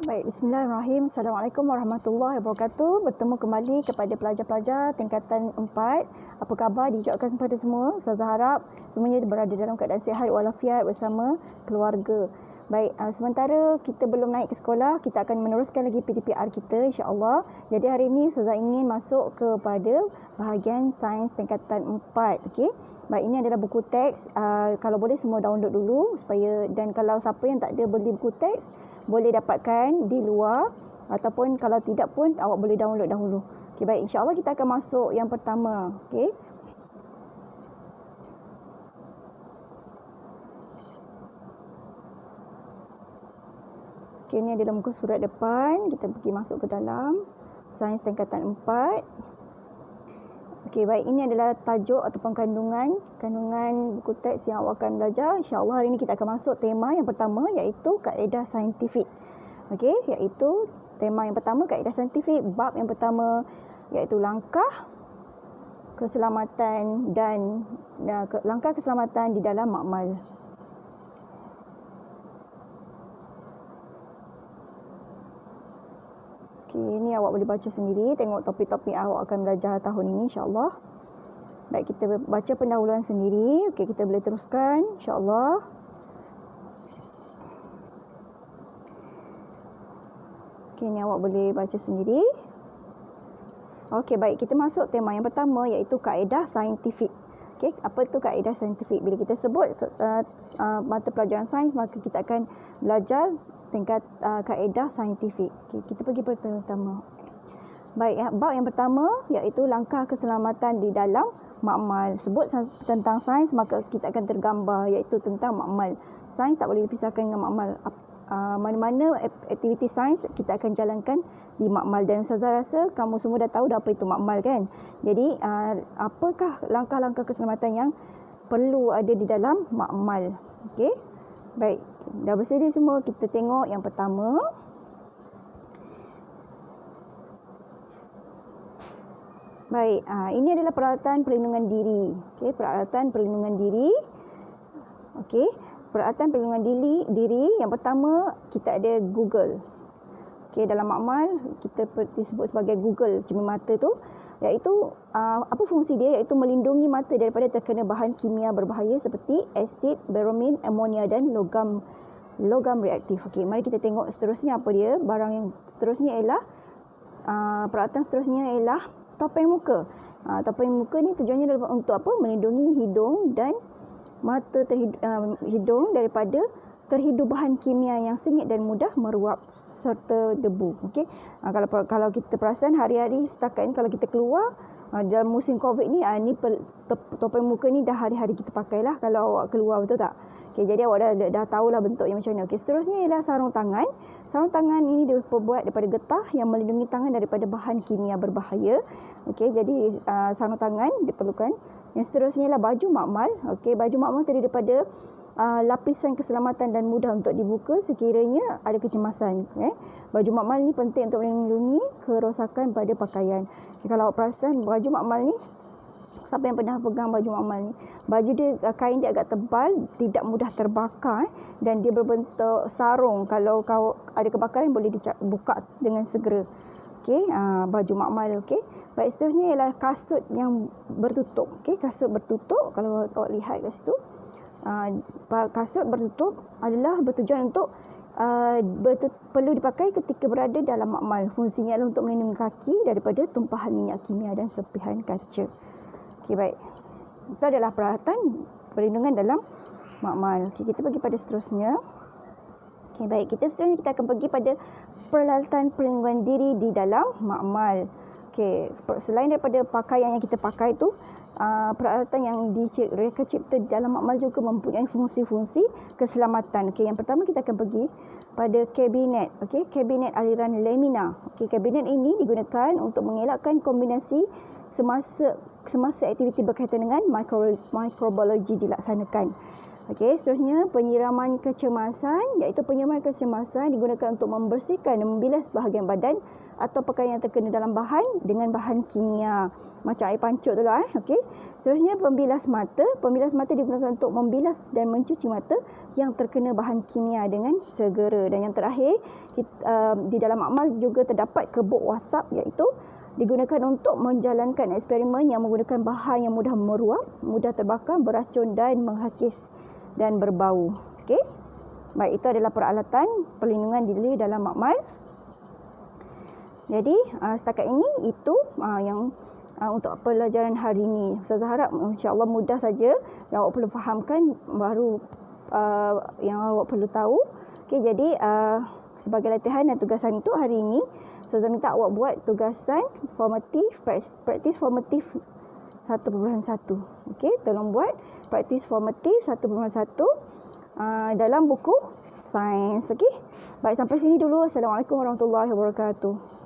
Baik, bismillahirrahmanirrahim. Assalamualaikum warahmatullahi wabarakatuh. Bertemu kembali kepada pelajar-pelajar tingkatan 4. Apa khabar? Diucapkan kepada semua. Ustazah harap semuanya berada dalam keadaan sihat walafiat bersama keluarga. Baik, sementara kita belum naik ke sekolah, kita akan meneruskan lagi PDPR kita insya-Allah. Jadi hari ini Ustazah ingin masuk kepada bahagian sains tingkatan 4. Okey. Baik, ini adalah buku teks. Kalau boleh semua download dulu dan kalau siapa yang tak ada beli buku teks boleh dapatkan di luar, ataupun kalau tidak pun awak boleh download dahulu. Okey, baik, insya-Allah kita akan masuk yang pertama. Okey. Okey, ini adalah muka surat depan. Kita pergi masuk ke dalam sains tingkatan 4. Okey, baik, ini adalah tajuk ataupun kandungan buku teks yang awak akan belajar. InsyaAllah hari ini kita akan masuk tema yang pertama, iaitu kaedah saintifik. Okey, iaitu tema yang pertama, kaedah saintifik. Bab yang pertama iaitu langkah keselamatan di dalam makmal. Ini awak boleh baca sendiri, tengok topik-topik awak akan belajar tahun ini insya-Allah. Baik, kita baca pendahuluan sendiri. Okey, kita boleh teruskan insya-Allah. Okey, ni awak boleh baca sendiri. Okey, baik, kita masuk tema yang pertama iaitu kaedah saintifik. Okey, apa itu kaedah saintifik? Bila kita sebut mata pelajaran sains, maka kita akan belajar tingkat kaedah saintifik. Okay, kita pergi pertama. Baik, bab yang pertama iaitu langkah keselamatan di dalam makmal. Sebut tentang sains, maka kita akan tergambar iaitu tentang makmal. Sains tak boleh dipisahkan dengan makmal. Mana-mana aktiviti sains kita akan jalankan di makmal, dan Ustazah rasa kamu semua dah tahu dah apa itu makmal kan. Jadi apakah langkah-langkah keselamatan yang perlu ada di dalam makmal? Okey. Baik, dah bersedia semua, kita tengok yang pertama. Baik, ini adalah peralatan perlindungan diri. Okey, peralatan perlindungan diri. Okey, peralatan perlindungan diri yang pertama kita ada Google. Okey, dalam makmal kita disebut sebagai Google cermin mata tu, iaitu apa fungsi dia, iaitu melindungi mata daripada terkena bahan kimia berbahaya seperti asid, bromin, amonia dan logam reaktif. Okey, mari kita tengok seterusnya apa dia. Barang yang seterusnya ialah peralatan seterusnya ialah topeng muka. Topeng muka ni tujuannya adalah untuk apa? Melindungi hidung dan mata hidung daripada terhidu bahan kimia yang sengit dan mudah meruap serta debu. Okey. Kalau kita perasan hari-hari setakat ni kalau kita keluar dalam musim Covid ni, topeng muka ni dah hari-hari kita pakailah kalau awak keluar, betul tak? Okey, jadi awak dah tahulah bentuknya macam mana. Okey, seterusnya ialah sarung tangan. Sarung tangan ini diperbuat daripada getah yang melindungi tangan daripada bahan kimia berbahaya. Okey, jadi sarung tangan diperlukan. Yang seterusnya ialah baju makmal. Okey, baju makmal terdiri daripada lapisan keselamatan dan mudah untuk dibuka sekiranya ada kecemasan. Baju makmal ni penting untuk melindungi kerosakan pada pakaian. Okay, kalau awak perasan baju makmal ni, siapa yang pernah pegang baju makmal ni, baju dia, kain dia agak tebal, tidak mudah terbakar, dan dia berbentuk sarung. Kalau kau ada kebakaran boleh dibuka dengan segera. Okey, baju makmal. Okey, baik, seterusnya ialah kasut yang bertutup. Okey, kasut bertutup, kalau awak lihat kat situ, kasut bertutup adalah bertujuan untuk perlu dipakai ketika berada dalam makmal. Fungsinya adalah untuk melindungi kaki daripada tumpahan minyak kimia dan serpihan kaca. Okey, baik, itu adalah peralatan perlindungan dalam makmal. Okey, kita pergi pada seterusnya. Okey, baik, seterusnya kita akan pergi pada peralatan perlindungan diri di dalam makmal. Okey, selain daripada pakaian yang kita pakai tu, peralatan yang direka cipta di dalam makmal juga mempunyai fungsi-fungsi keselamatan. Okey, yang pertama kita akan pergi pada kabinet. Okey, kabinet aliran lamina. Okey, kabinet ini digunakan untuk mengelakkan kombinasi semasa aktiviti berkaitan dengan mikrobiologi dilaksanakan. Okey, seterusnya penyiraman kecemasan, iaitu penyiraman kecemasan digunakan untuk membersihkan dan membilas bahagian badan atau pakaian yang terkena dalam bahan dengan bahan kimia. Macam air pancuk tu lah. Okey. Seterusnya pembilas mata. Pembilas mata digunakan untuk membilas dan mencuci mata yang terkena bahan kimia dengan segera. Dan yang terakhir, di dalam amal juga terdapat kebok wasap, iaitu digunakan untuk menjalankan eksperimen yang menggunakan bahan yang mudah meruap, mudah terbakar, beracun dan menghakis dan berbau. Okey. Baik, itu adalah peralatan perlindungan diri dalam makmal. Jadi setakat ini itu yang untuk pelajaran hari ini. Saya harap insya-Allah mudah saja. Yang awak perlu fahamkan baru yang awak perlu tahu. Okey, jadi sebagai latihan dan tugasan itu hari ini saya minta awak buat tugasan formatif, praktis formatif 1.1. Okey, tolong buat praktis formatif 1.1 dalam buku sains. Okey. Baik, sampai sini dulu. Assalamualaikum warahmatullahi wabarakatuh.